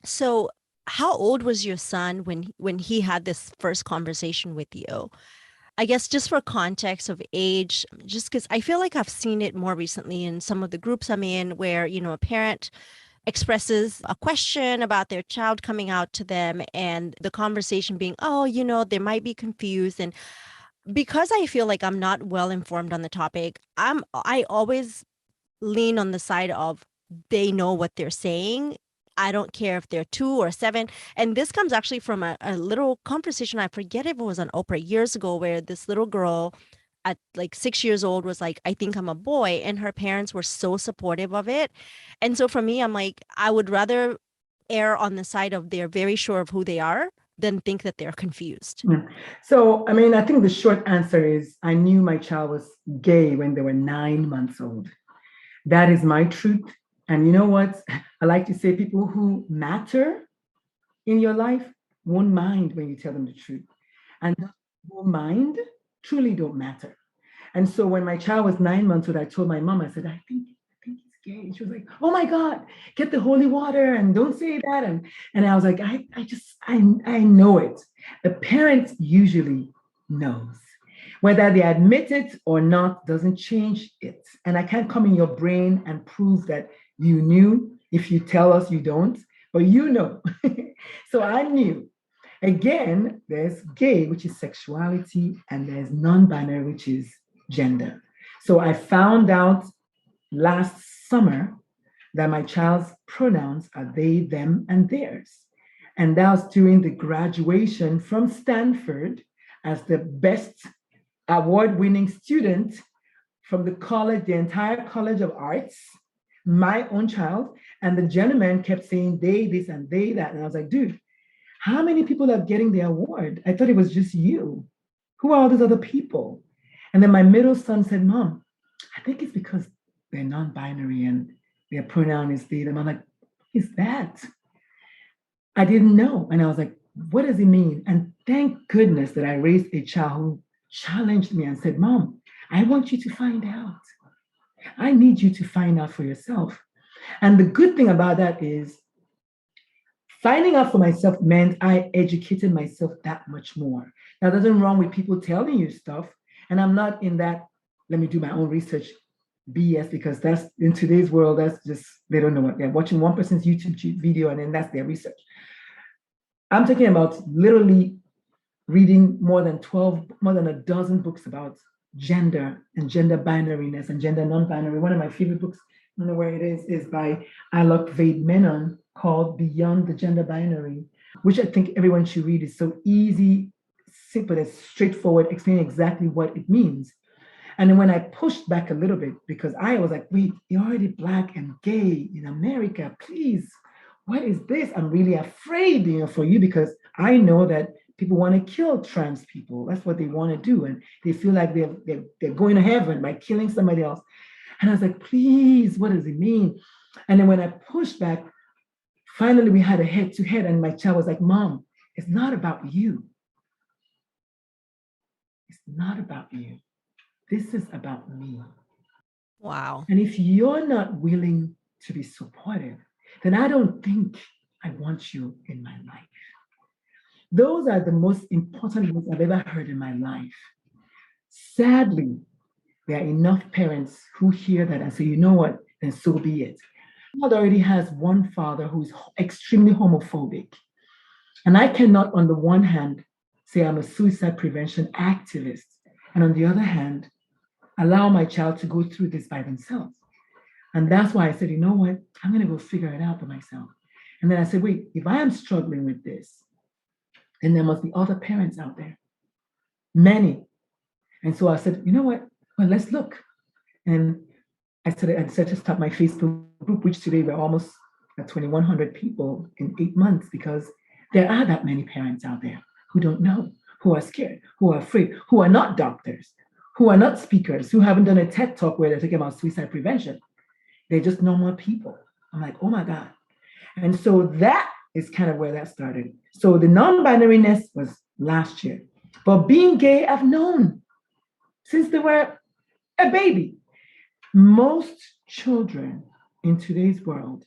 So, how old was your son when he had this first conversation with you? I guess just for context of age, just because I feel like I've seen it more recently in some of the groups I'm in where, a parent expresses a question about their child coming out to them and the conversation being, oh, they might be confused. And because I feel like I'm not well informed on the topic, I always lean on the side of they know what they're saying. I don't care if they're 2 or 7. And this comes actually from a little conversation. I forget if it was on Oprah years ago, where this little girl at like 6 years old was like, I think I'm a boy. And her parents were so supportive of it. And so for me, I'm like, I would rather err on the side of they're very sure of who they are than think that they're confused. Yeah. So, I mean, I think the short answer is I knew my child was gay when they were 9 months old. That is my truth. And you know what? I like to say people who matter in your life won't mind when you tell them the truth. And those who mind truly don't matter. And so when my child was 9 months old, I told my mom, I said, I think he's gay. And she was like, oh my God, get the holy water and don't say that. And I was like, I know it. The parent usually knows. Whether they admit it or not doesn't change it. And I can't come in your brain and prove that you knew if you tell us you don't, but you know. So I knew. Again, there's gay, which is sexuality, and there's non-binary, which is gender. So I found out last summer that my child's pronouns are they, them, and theirs. And that was during the graduation from Stanford as the best award-winning student from the college, the entire College of Arts, my own child. And the gentleman kept saying they this and they that. And I was like, dude, how many people are getting the award? I thought it was just you. Who are all these other people? And then my middle son said, Mom, I think it's because they're non-binary and their pronoun is they, them. I'm like, what is that? I didn't know. And I was like, what does it mean? And thank goodness that I raised a child who challenged me and said, Mom, I want you to find out. I need you to find out for yourself. And the good thing about that is finding out for myself meant I educated myself that much more. Now, there's nothing wrong with people telling you stuff. And I'm not in that, let me do my own research BS, because that's in today's world, that's just, they don't know what they're watching one person's YouTube video and then that's their research. I'm talking about literally reading more than a dozen books about gender and gender binariness and gender non-binary. One of my favorite books, I don't know where it is by Alok Menon, called Beyond the Gender Binary, which I think everyone should read. It's so easy, simple, and straightforward, explaining exactly what it means. And then when I pushed back a little bit, because I was like, wait, you're already Black and gay in America, please, what is this? I'm really afraid, for you, because I know that people want to kill trans people. That's what they want to do. And they feel like they're going to heaven by killing somebody else. And I was like, please, what does it mean? And then when I pushed back, finally we had a head-to-head, and my child was like, Mom, it's not about you. It's not about you. This is about me. Wow. And if you're not willing to be supportive, then I don't think I want you in my life. Those are the most important words I've ever heard in my life. Sadly, there are enough parents who hear that and say, you know what, then so be it. God already has one father who is extremely homophobic. And I cannot, on the one hand, say I'm a suicide prevention activist, and on the other hand, allow my child to go through this by themselves. And that's why I said, you know what, I'm going to go figure it out for myself. And then I said, wait, if I am struggling with this, then there must be other parents out there, many. And so I said, you know what, well, let's look. And I decided to start my Facebook group, which today we're almost at 2,100 people in 8 months, because there are that many parents out there who don't know, who are scared, who are afraid, who are not doctors, who are not speakers, who haven't done a TED talk where they're talking about suicide prevention. They're just normal people. I'm like, oh my God. And so that is kind of where that started. So the non-binariness was last year. But being gay, I've known since they were a baby. Most children in today's world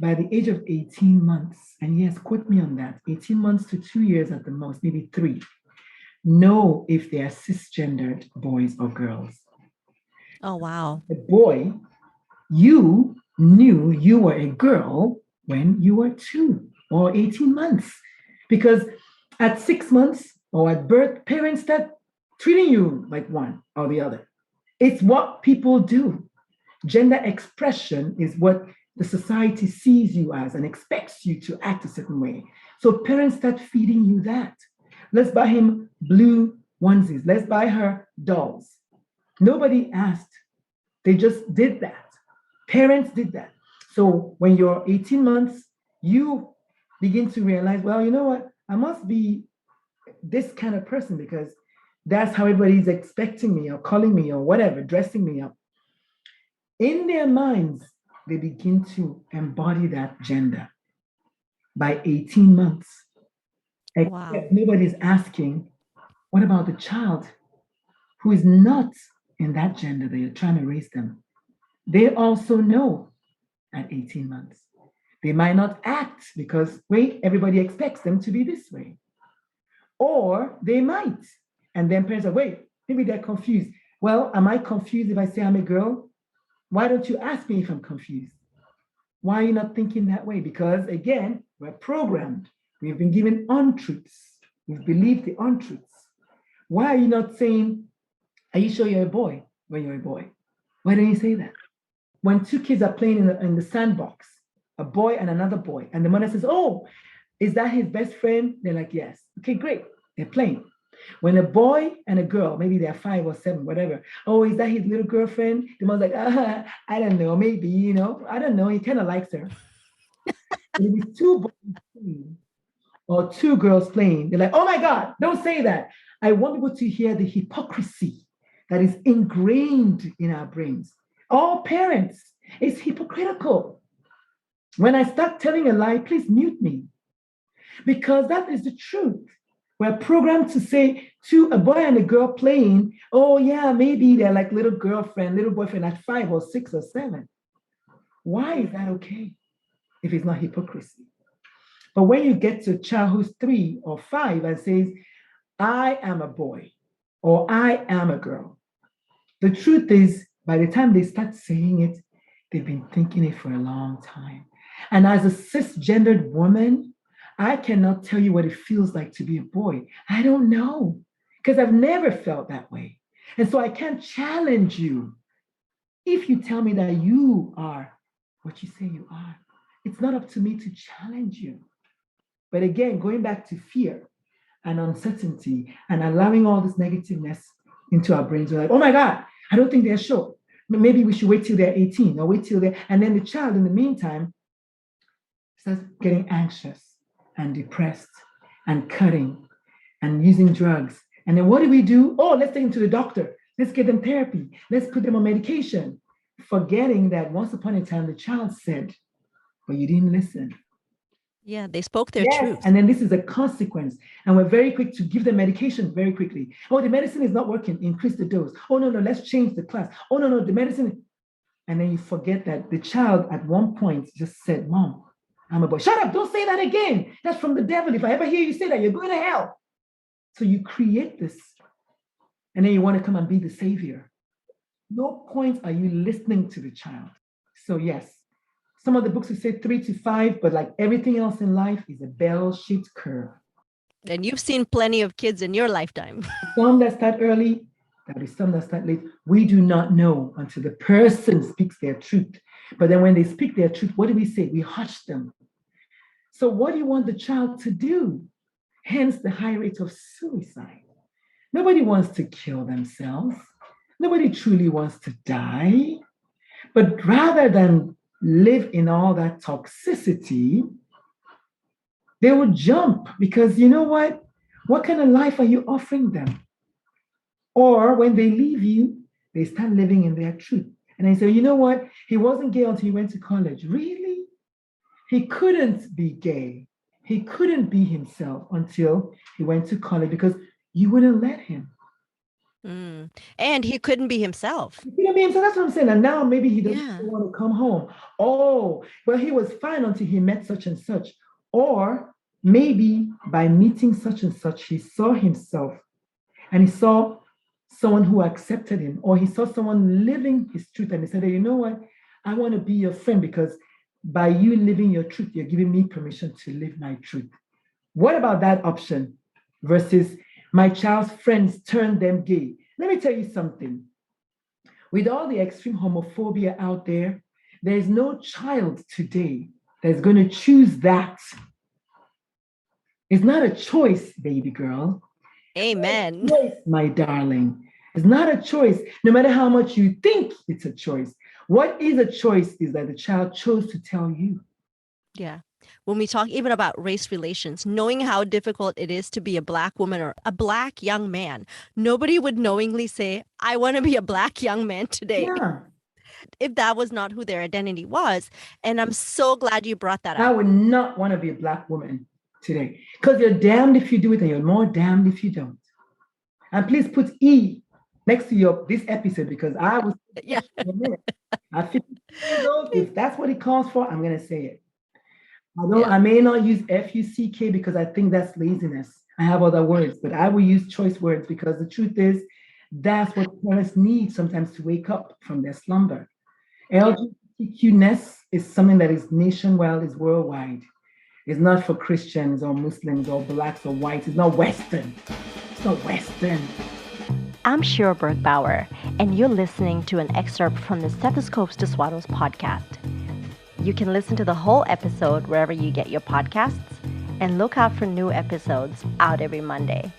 by the age of 18 months, and yes, quote me on that, 18 months to 2 years at the most, maybe 3, know if they are cisgendered boys or girls. Oh, wow. A boy, you knew you were a girl when you were 2 or 18 months. Because at 6 months or at birth, parents start treating you like one or the other. It's what people do. Gender expression is what the society sees you as and expects you to act a certain way. So parents start feeding you that. Let's buy him blue onesies. Let's buy her dolls. Nobody asked. They just did that. Parents did that. So when you're 18 months, you begin to realize, well, you know what? I must be this kind of person because that's how everybody's expecting me or calling me or whatever, dressing me up. In their minds, they begin to embody that gender by 18 months. Wow. Except nobody's asking, what about the child who is not in that gender that you're trying to raise them? They also know at 18 months. They might not act because, wait, everybody expects them to be this way. Or they might. And then parents are, wait, maybe they're confused. Well, am I confused if I say I'm a girl? Why don't you ask me if I'm confused? Why are you not thinking that way? Because again, we're programmed. We've been given untruths. We've believed the untruths. Why are you not saying, are you sure you're a boy when you're a boy? Why don't you say that? When 2 kids are playing in the sandbox, a boy and another boy, and the mother says, oh, is that his best friend? They're like, yes. Okay, great. They're playing. When a boy and a girl, maybe they're 5 or 7, whatever. Oh, is that his little girlfriend? The mother's like, I don't know, maybe, I don't know. He kind of likes her. If it's 2 boys playing or 2 girls playing, they're like, oh my God, don't say that. I want people to hear the hypocrisy that is ingrained in our brains. All parents, it's hypocritical. When I start telling a lie, please mute me. Because that is the truth. We're programmed to say to a boy and a girl playing, oh yeah, maybe they're like little girlfriend, little boyfriend at 5 or 6 or 7. Why is that okay if it's not hypocrisy? But when you get to a child who's 3 or 5 and says, I am a boy or I am a girl, the truth is, by the time they start saying it, they've been thinking it for a long time. And as a cisgendered woman, I cannot tell you what it feels like to be a boy. I don't know, because I've never felt that way. And so I can't challenge you if you tell me that you are what you say you are. It's not up to me to challenge you. But again, going back to fear and uncertainty and allowing all this negativeness into our brains, we're like, oh my God, I don't think they're sure. Maybe we should wait till they're 18 or wait till they're, and then the child in the meantime starts getting anxious and depressed and cutting and using drugs. And then what do? Oh, let's take them to the doctor. Let's get them therapy. Let's put them on medication. Forgetting that once upon a time, the child said, but you didn't listen. Yeah, they spoke their Yes, truth. and then this is a consequence. And we're very quick to give them medication very quickly. Oh, the medicine is not working. Increase the dose. Oh, no, let's change the class. Oh, no, the medicine. And then you forget that the child at one point just said, Mom, I'm a boy. Shut up. Don't say that again. That's from the devil. If I ever hear you say that, you're going to hell. So you create this. And then you want to come and be the savior. No point are you listening to the child. So yes, some of the books will say 3 to 5, but like everything else in life is a bell-shaped curve. And you've seen plenty of kids in your lifetime. Some that start early, there'll be some that start late. We do not know until the person speaks their truth. But then when they speak their truth, what do we say? We hush them. So what do you want the child to do? Hence the high rate of suicide. Nobody wants to kill themselves. Nobody truly wants to die. But rather than live in all that toxicity, they would jump because you know what? What kind of life are you offering them? Or when they leave you, they start living in their truth. And they say, you know what? He wasn't gay until he went to college. Really? He couldn't be gay. He couldn't be himself until he went to college because you wouldn't let him. And he couldn't be himself. You know what I mean? So that's what I'm saying. And now maybe he doesn't Yeah. want to come home. Oh, well, he was fine until he met such and such. Or maybe by meeting such and such, he saw himself and he saw someone who accepted him, or he saw someone living his truth and he said, hey, you know what? I want to be your friend because by you living your truth, you're giving me permission to live my truth. What about that option versus my child's friends turn them gay? Let me tell you something. With all the extreme homophobia out there, there's no child today that's going to choose that. It's not a choice, baby girl. Amen. Choice, my darling. It's not a choice, no matter how much you think it's a choice. What is a choice is that the child chose to tell you. Yeah. When we talk even about race relations, knowing how difficult it is to be a Black woman or a Black young man, nobody would knowingly say, I want to be a Black young man today, Yeah. if that was not who their identity was. And I'm so glad you brought that I up. would not want to be a Black woman today because you're damned if you do it and you're more damned if you don't. And please put E next to this episode because I was Yeah. in a minute. At 50 years old, if that's what it calls for, I'm going to say it. Although Yeah. I may not use FUCK because I think that's laziness. I have other words, but I will use choice words because the truth is that's what parents need sometimes to wake up from their slumber. LGBTQ-ness is something that is nationwide, is worldwide. It's not for Christians or Muslims or Blacks or whites. It's not Western. It's not Western. I'm Shira Bergbauer, and you're listening to an excerpt from the Stethoscopes to Swaddles podcast. You can listen to the whole episode wherever you get your podcasts, and look out for new episodes out every Monday.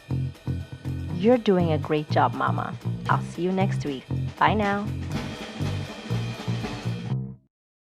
You're doing a great job, Mama. I'll see you next week. Bye now.